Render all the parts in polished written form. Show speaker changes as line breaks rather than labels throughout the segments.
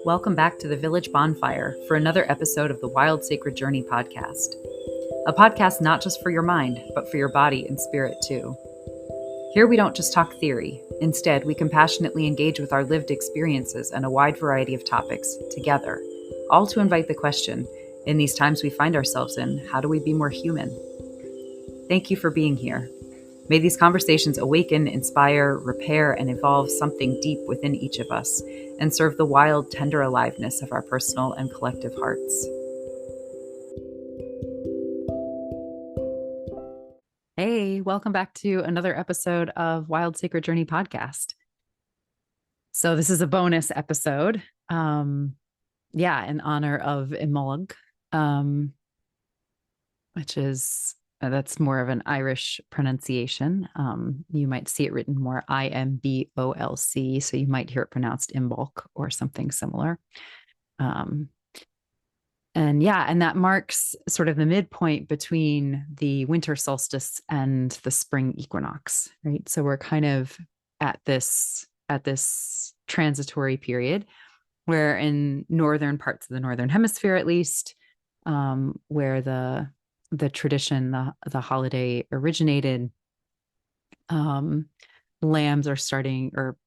Welcome back to the Village Bonfire for another episode of the Wild Sacred Journey podcast. A podcast not just for your mind, but for your body and spirit too. Here we don't just talk theory. Instead, we compassionately engage with our lived experiences and a wide variety of topics together, all to invite the question, in these times we find ourselves in, how do we be more human? Thank you for being here. May these conversations awaken, inspire, repair, and evolve something deep within each of us and serve the wild, tender aliveness of our personal and collective hearts. Hey, welcome back to another episode of Wild Sacred Journey podcast. So this is a bonus episode, in honor of Imbolc, which is that's more of an Irish pronunciation. You might see it written more Imbolc, so you might hear it pronounced Imbolc or something similar. And that marks sort of the midpoint between the winter solstice and the spring equinox, right? So we're kind of at this transitory period where in northern parts of the northern hemisphere, at least, where the tradition, the holiday originated, lambs are starting, or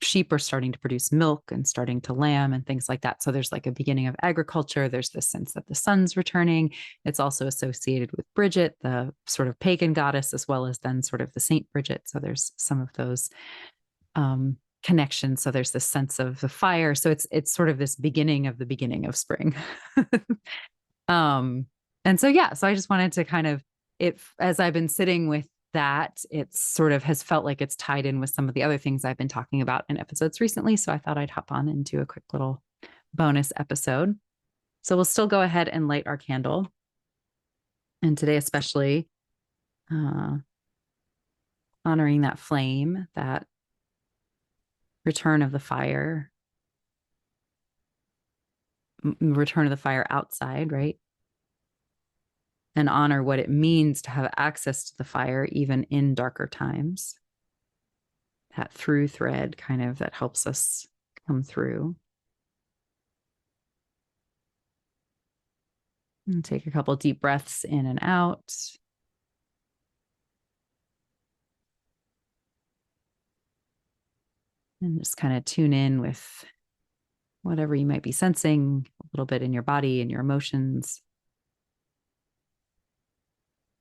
sheep are starting to produce milk and starting to lamb and things like that. So there's like a beginning of agriculture. There's this sense that the sun's returning. It's also associated with Bridget, the sort of pagan goddess, as well as then sort of the Saint Bridget. So there's some of those connections. So there's this sense of the fire. So it's sort of this beginning of spring. So I just wanted to kind of, as I've been sitting with that, it sort of has felt like it's tied in with some of the other things I've been talking about in episodes recently. So I thought I'd hop on and do a quick little bonus episode. So we'll still go ahead and light our candle. And today, especially, honoring that flame, that return of the fire outside, right? And honor what it means to have access to the fire, even in darker times. That through thread kind of that helps us come through. And take a couple deep breaths in and out. And just kind of tune in with whatever you might be sensing a little bit in your body and your emotions.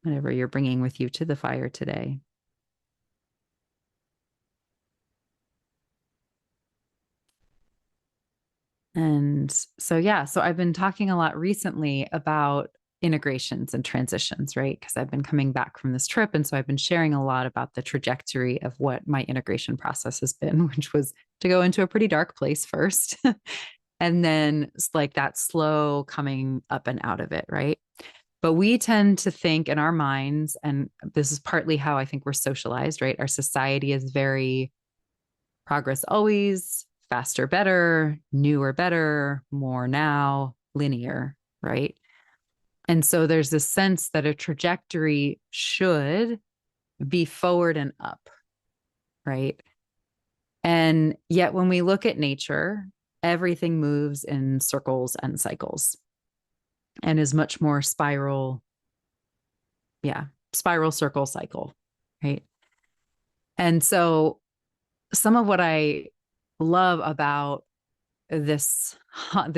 Whatever you're bringing with you to the fire today. And so I've been talking a lot recently about integrations and transitions, right? Because I've been coming back from this trip. And so I've been sharing a lot about the trajectory of what my integration process has been, which was to go into a pretty dark place first. And then it's like that slow coming up and out of it, right? But we tend to think in our minds, and this is partly how I think we're socialized, right? Our society is very progress always, faster, better, newer, better, more now, linear, right? And so there's this sense that a trajectory should be forward and up, right? And yet when we look at nature, everything moves in circles and cycles and is much more spiral, circle, cycle, right? And so some of what I love about this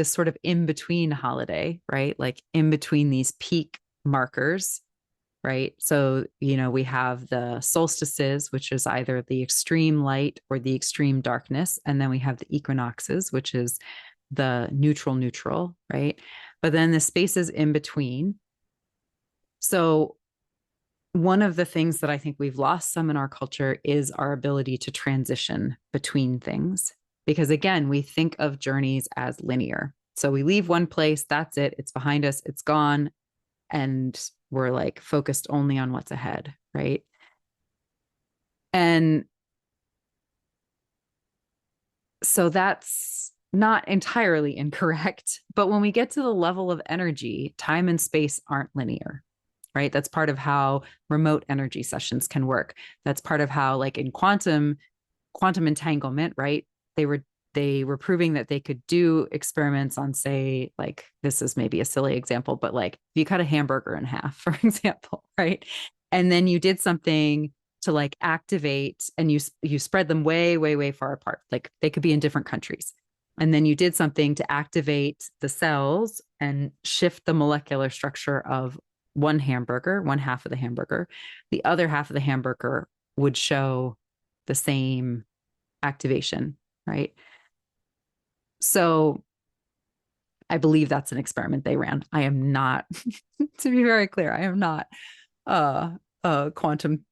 sort of in-between holiday, right? Like in between these peak markers, right? So, we have the solstices, which is either the extreme light or the extreme darkness. And then we have the equinoxes, which is the neutral, right? But then the spaces in between. So one of the things that I think we've lost some in our culture is our ability to transition between things. Because again, we think of journeys as linear. So we leave one place, that's it, it's behind us, it's gone. And we're like focused only on what's ahead, right? And so that's not entirely incorrect. But when we get to the level of energy, time and space aren't linear, right? That's part of how remote energy sessions can work. That's part of how, like in quantum entanglement, right? they were proving that they could do experiments on, say, like, this is maybe a silly example, but like you cut a hamburger in half, for example, right? And then you did something to like activate, and you spread them way, way, way far apart. Like they could be in different countries. And then you did something to activate the cells and shift the molecular structure of one hamburger, one half of the hamburger. The other half of the hamburger would show the same activation, right? So I believe that's an experiment they ran. I am not, to be very clear, I am not a quantum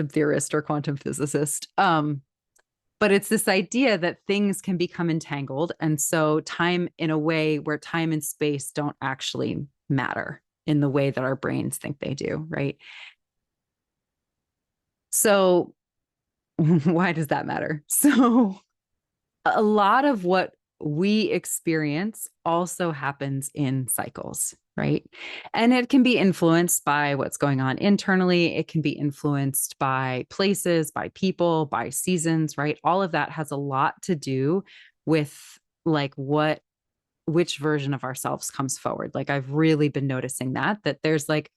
theorist or quantum physicist. But it's this idea that things can become entangled. And so time, in a way where time and space don't actually matter in the way that our brains think they do, right? So why does that matter? So a lot of what we experience also happens in cycles, right? And it can be influenced by what's going on internally. It can be influenced by places, by people, by seasons, right? All of that has a lot to do with like which version of ourselves comes forward. Like I've really been noticing that there's like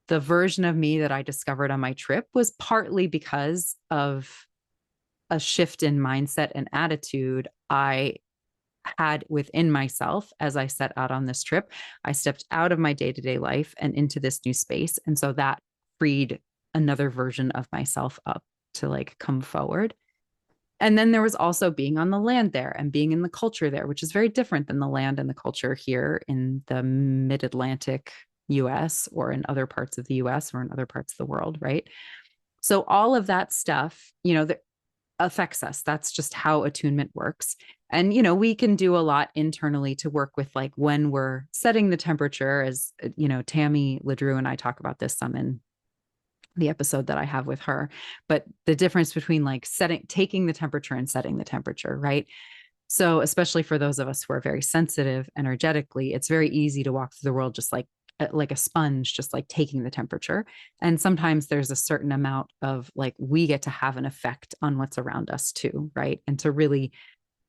the version of me that I discovered on my trip was partly because of a shift in mindset and attitude I had within myself as I set out on this trip. I stepped out of my day-to-day life and into this new space. And so that freed another version of myself up to like come forward. And then there was also being on the land there and being in the culture there, which is very different than the land and the culture here in the mid-Atlantic US or in other parts of the US or in other parts of the world, right? So all of that stuff, affects us. That's just how attunement works. And, we can do a lot internally to work with like when we're setting the temperature, as, Tammy LeDrew and I talk about this some in the episode that I have with her, but the difference between like taking the temperature and setting the temperature, right? So especially for those of us who are very sensitive energetically, it's very easy to walk through the world just like a sponge, just like taking the temperature. And sometimes there's a certain amount of like, we get to have an effect on what's around us too, right? And to really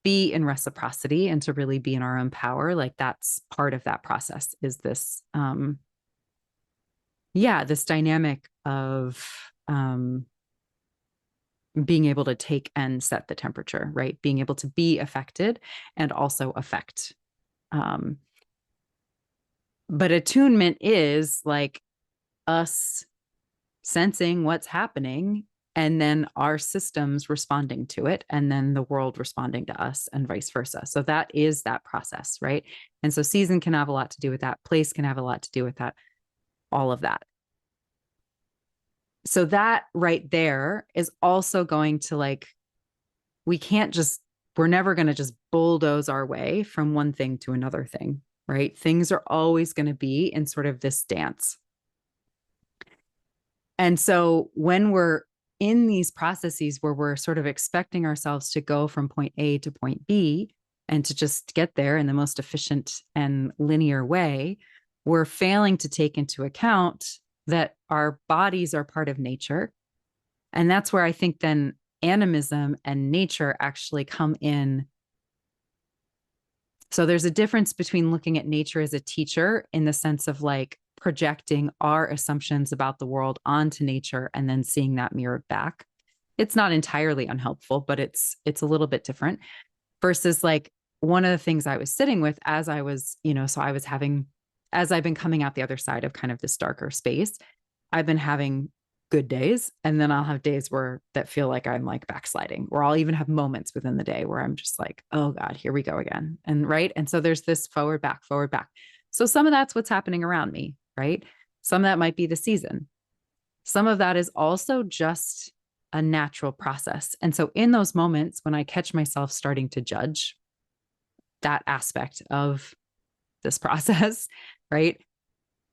be in reciprocity and to really be in our own power, like that's part of that process is this, this dynamic of being able to take and set the temperature, right? Being able to be affected and also affect. But attunement is like us sensing what's happening and then our systems responding to it and then the world responding to us and vice versa. So that is that process, right? And so season can have a lot to do with that. Place can have a lot to do with that, all of that. So that right there is also going to like, we're never going to just bulldoze our way from one thing to another thing, right? Things are always going to be in sort of this dance. And so when we're in these processes where we're sort of expecting ourselves to go from point A to point B and to just get there in the most efficient and linear way, we're failing to take into account that our bodies are part of nature. And that's where I think then animism and nature actually come in. So there's a difference between looking at nature as a teacher in the sense of like projecting our assumptions about the world onto nature and then seeing that mirrored back. It's not entirely unhelpful, but it's a little bit different versus like one of the things I was sitting with as I was, as I've been coming out the other side of kind of this darker space, I've been having good days. And then I'll have days that feel like I'm like backsliding, or I'll even have moments within the day where I'm just like, oh God, here we go again. And right. And so there's this forward, back, forward, back. So some of that's what's happening around me, right? Some of that might be the season. Some of that is also just a natural process. And so in those moments when I catch myself starting to judge that aspect of this process, right?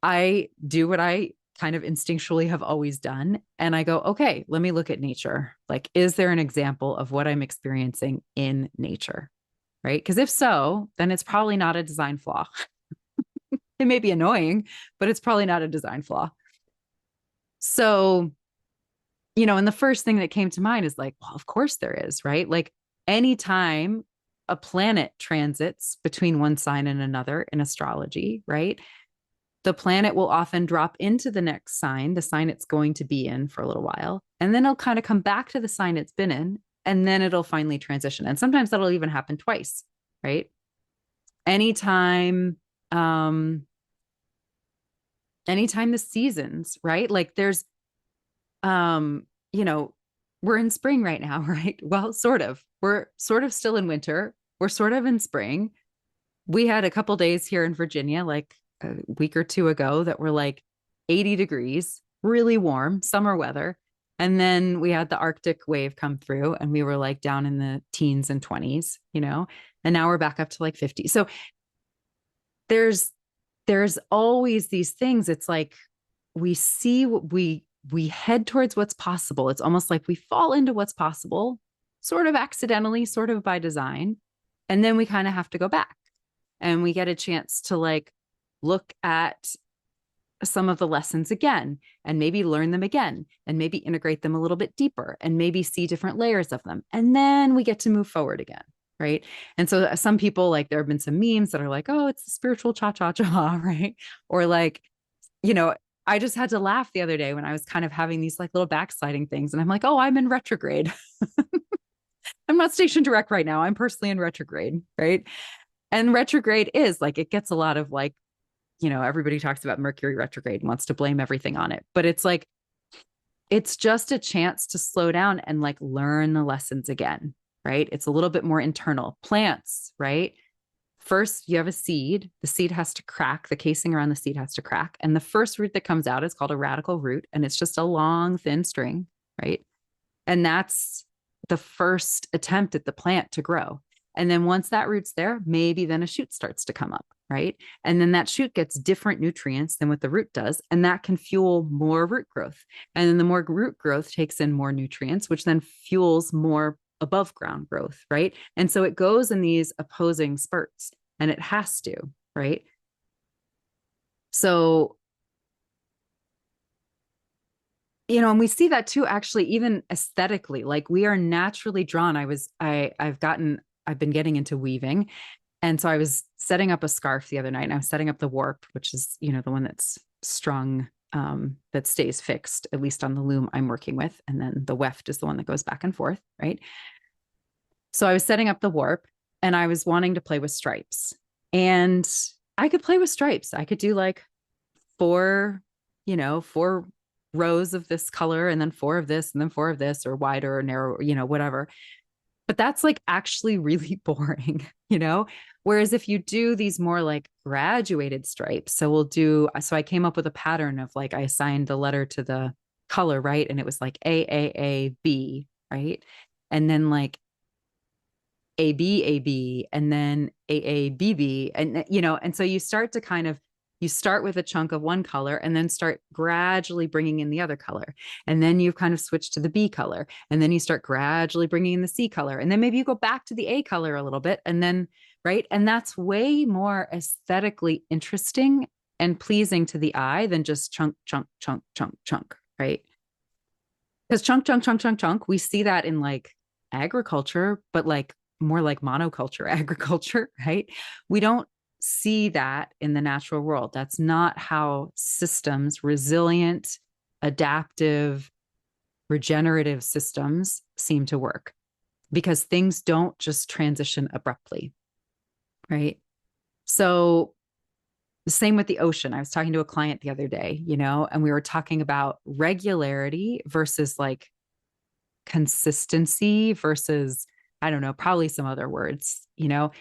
I do what I kind of instinctually have always done. And I go, okay, let me look at nature. Like, is there an example of what I'm experiencing in nature? Right? Because if so, then it's probably not a design flaw. It may be annoying, but it's probably not a design flaw. So, and the first thing that came to mind is like, well, of course there is, right? Like anytime a planet transits between one sign and another in astrology, right? The planet will often drop into the next sign, the sign it's going to be in for a little while, and then it'll kind of come back to the sign it's been in, and then it'll finally transition. And sometimes that'll even happen twice, right? Anytime, anytime the seasons, right? Like there's, you know, we're in spring right now, right? Well, sort of. We're sort of still in winter. We're sort of in spring. We had a couple days here in Virginia, like a week or two ago, that were like 80 degrees, really warm, summer weather. And then we had the Arctic wave come through and we were like down in the teens and 20s, you know, and now we're back up to like 50. So there's always these things. It's like we see what we head towards what's possible. It's almost like we fall into what's possible, sort of accidentally, sort of by design. And then we kind of have to go back and we get a chance to like look at some of the lessons again and maybe learn them again and maybe integrate them a little bit deeper and maybe see different layers of them. And then we get to move forward again. Right. And so some people, like, there have been some memes that are like, oh, it's the spiritual cha-cha-cha, right? Or like, you know, I just had to laugh the other day when I was kind of having these like little backsliding things. And I'm like, oh, I'm in retrograde. I'm not station direct right now. I'm personally in retrograde. Right. And retrograde is like, it gets a lot of like, you know, everybody talks about Mercury retrograde and wants to blame everything on it. But it's like, it's just a chance to slow down and like learn the lessons again. Right. It's a little bit more internal. Plants, right? First, you have a seed. The seed has to crack. The casing around the seed has to crack. And the first root that comes out is called a radical root. And it's just a long, thin string, right? And that's the first attempt at the plant to grow. And then once that root's there, maybe then a shoot starts to come up, right? And then that shoot gets different nutrients than what the root does. And that can fuel more root growth. And then the more root growth takes in more nutrients, which then fuels more above ground growth, right? And so it goes in these opposing spurts, and it has to, right? So, you know, and we see that too, actually, even aesthetically, like we are naturally drawn. I've been getting into weaving. And so I was setting up a scarf the other night, and I was setting up the warp, which is, you know, the one that's strung, that stays fixed, at least on the loom I'm working with. And then the weft is the one that goes back and forth, right? So I was setting up the warp and I was wanting to play with stripes, and I could play with stripes. I could do like four rows of this color and then four of this and then four of this, or wider or narrow, you know, whatever. But that's like actually really boring, you know? Whereas if you do these more like graduated stripes, so I came up with a pattern of like, I assigned the letter to the color, right? And it was like AAAB, right? And then like AB, and then AABB. And, you know, and so you start with a chunk of one color and then start gradually bringing in the other color. And then you've kind of switched to the B color. And then you start gradually bringing in the C color. And then maybe you go back to the A color a little bit. And then, right. And that's way more aesthetically interesting and pleasing to the eye than just chunk, chunk, chunk, chunk, chunk, right? Because chunk, chunk, chunk, chunk, chunk, we see that in like agriculture, but like more like monoculture agriculture, right? We don't see that in the natural world. That's not how systems, resilient, adaptive, regenerative systems seem to work, because things don't just transition abruptly, right? So the same with the ocean. I was talking to a client the other day, you know, and we were talking about regularity versus like consistency versus, I don't know, probably some other words, you know?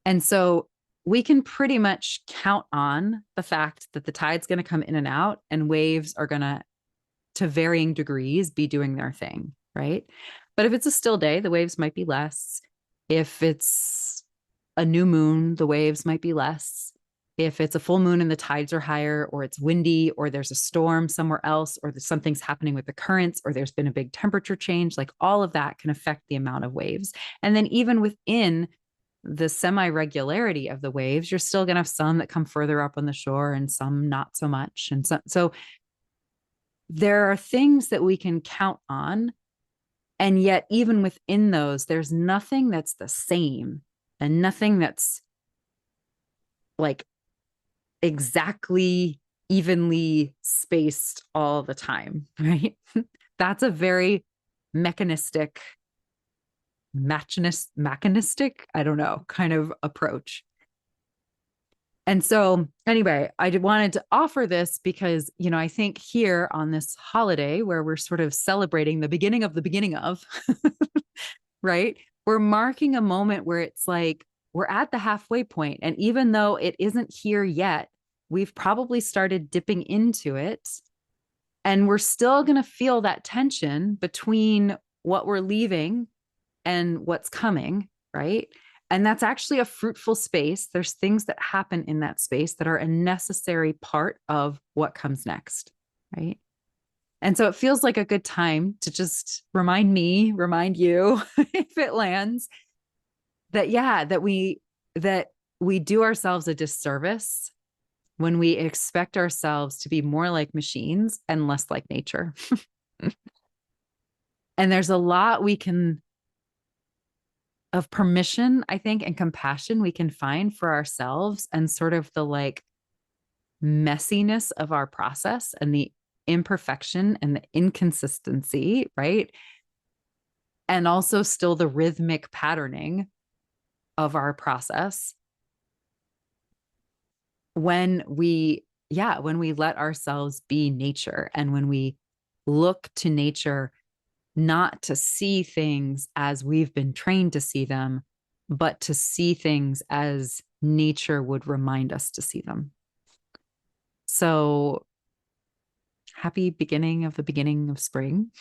And so we can pretty much count on the fact that the tide's going to come in and out, and waves are going to varying degrees, be doing their thing, right? But if it's a still day, the waves might be less. If it's a new moon, the waves might be less. If it's a full moon and the tides are higher, or it's windy, or there's a storm somewhere else, or something's happening with the currents, or there's been a big temperature change, like all of that can affect the amount of waves. And then even within the semi-regularity of the waves, you're still going to have some that come further up on the shore and some not so much. And so there are things that we can count on. And yet, even within those, there's nothing that's the same. and nothing that's like exactly evenly spaced all the time, right? That's a very mechanistic, I don't know, kind of approach. And so, anyway, I wanted to offer this because, I think here on this holiday where we're sort of celebrating the beginning of, right? We're marking a moment where it's like we're at the halfway point. And even though it isn't here yet, we've probably started dipping into it. And we're still going to feel that tension between what we're leaving and what's coming, right? And that's actually a fruitful space. There's things that happen in that space that are a necessary part of what comes next, right? And so it feels like a good time to just remind you, if it lands, that we do ourselves a disservice when we expect ourselves to be more like machines and less like nature. And there's a lot of permission, I think, and compassion we can find for ourselves and sort of the like messiness of our process and the imperfection and the inconsistency, right? And also still the rhythmic patterning of our process when we let ourselves be nature, and when we look to nature not to see things as we've been trained to see them, but to see things as nature would remind us to see them. So happy beginning of spring.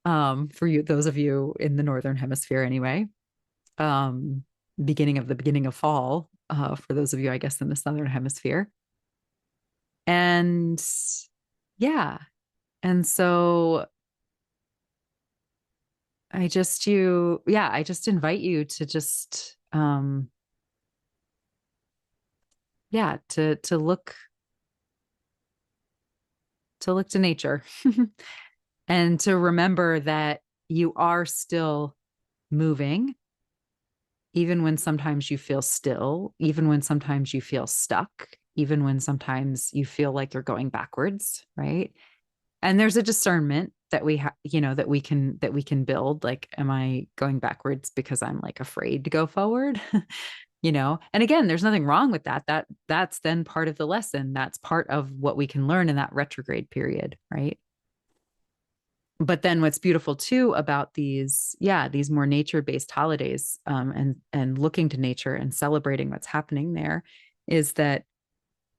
For you, those of you in the Northern Hemisphere anyway. Beginning of fall, for those of you, I guess, in the Southern Hemisphere. And yeah. And so I just invite you to just to look to nature and to remember that you are still moving, even when sometimes you feel still, even when sometimes you feel stuck, even when sometimes you feel like you're going backwards, right? And there's a discernment that we have, that we can build. Like, am I going backwards because I'm like afraid to go forward? And again, there's nothing wrong with that. That's then part of the lesson. That's part of what we can learn in that retrograde period, right? But then what's beautiful too about these more nature-based holidays, and looking to nature and celebrating what's happening there, is that,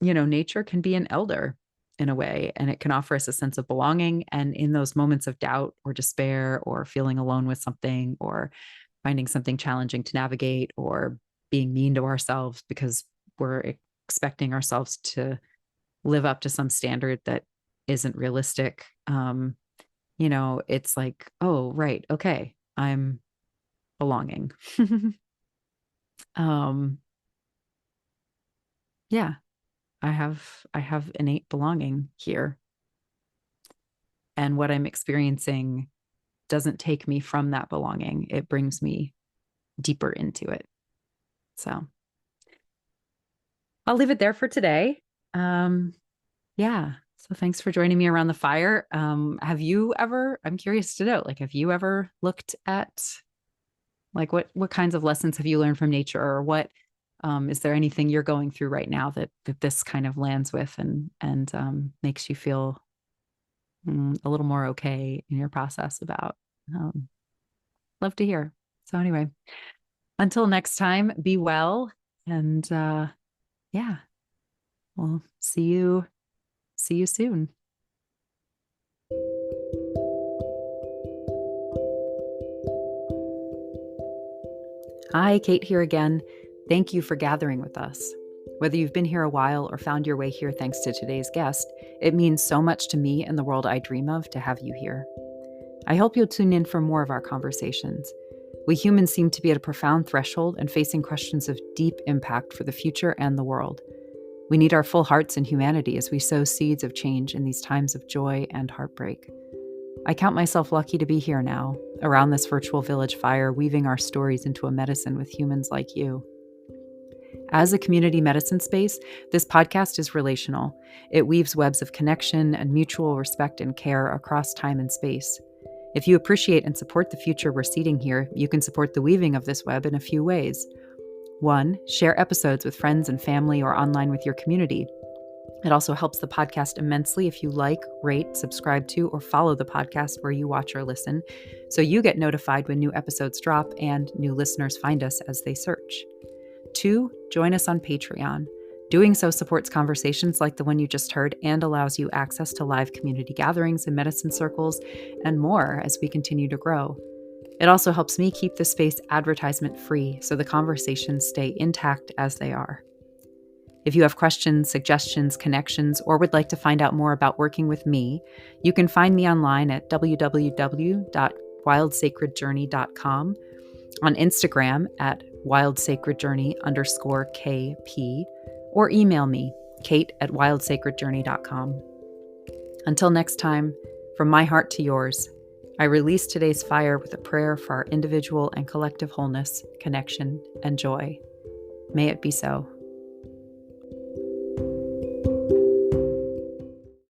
nature can be an elder in a way, and it can offer us a sense of belonging. And in those moments of doubt or despair, or feeling alone with something, or finding something challenging to navigate, or being mean to ourselves because we're expecting ourselves to live up to some standard that isn't realistic, it's like, oh, right, okay, I'm belonging. Yeah, I have innate belonging here. And what I'm experiencing doesn't take me from that belonging. It brings me deeper into it. So I'll leave it there for today. Yeah. So thanks for joining me around the fire. I'm curious to know, like, have you ever looked at like what kinds of lessons have you learned from nature, or what is there anything you're going through right now that this kind of lands with and makes you feel a little more okay in your process about? Love to hear. So anyway, until next time, be well, and yeah, we'll see you soon. Hi, Kate here again. Thank you for gathering with us. Whether you've been here a while or found your way here thanks to today's guest, it means so much to me and the world I dream of to have you here. I hope you'll tune in for more of our conversations. We humans seem to be at a profound threshold and facing questions of deep impact for the future and the world. We need our full hearts and humanity as we sow seeds of change in these times of joy and heartbreak. I count myself lucky to be here now, around this virtual village fire, weaving our stories into a medicine with humans like you. As a community medicine space, this podcast is relational. It weaves webs of connection and mutual respect and care across time and space. If you appreciate and support the future we're seeding here, you can support the weaving of this web in a few ways. 1. Share episodes with friends and family or online with your community. It also helps the podcast immensely if you like, rate, subscribe to, or follow the podcast where you watch or listen, so you get notified when new episodes drop and new listeners find us as they search. 2. Join us on Patreon. Doing so supports conversations like the one you just heard and allows you access to live community gatherings and medicine circles and more as we continue to grow. It also helps me keep the space advertisement-free so the conversations stay intact as they are. If you have questions, suggestions, connections, or would like to find out more about working with me, you can find me online at www.wildsacredjourney.com, on Instagram at wildsacredjourney_KP, or email me, kate@wildsacredjourney.com. Until next time, from my heart to yours, I release today's fire with a prayer for our individual and collective wholeness, connection, and joy. May it be so.